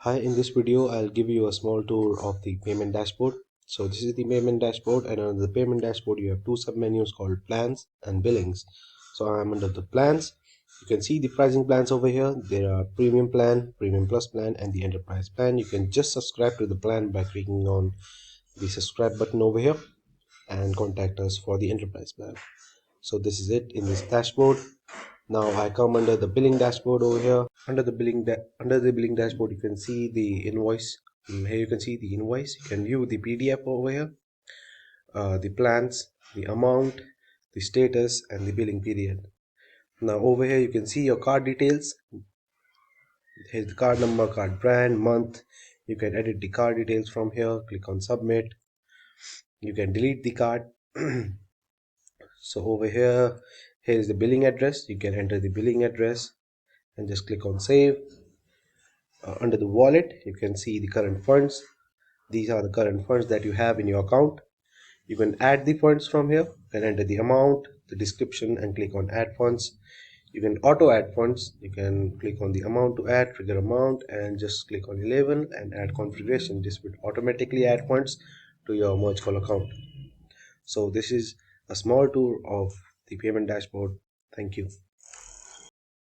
Hi, in this video, I'll give you a small tour of the payment dashboard. So this is the payment dashboard, and under the payment dashboard, you have two submenus called plans and billings. So I'm under the plans. You can see the pricing plans over here. There are premium plan, premium plus plan, and the enterprise plan. You can just subscribe to the plan by clicking on the subscribe button over here and contact us for the enterprise plan. So this is it in this dashboard. Now I come under the billing dashboard over here. Under the billing dashboard, you can see the invoice. Here you can see the invoice. You can view the PDF over here, the plans, the amount, the status, and the billing period. Now over here you can see your card details. Here's the card number, card brand, month. You can edit the card details from here. Click on submit. You can delete the card. So over here is the billing address. You can enter the billing address and just click on save. Under the wallet, you can see the current funds. These are the current funds that you have in your account. You can add the funds from here. You can enter the amount, the description, and click on add funds. You can auto add funds. You can click on the amount to add, trigger amount, and just click on 11 and add configuration. This will automatically add funds to your Mergecall account. So this is a small tour of the payment dashboard. Thank you.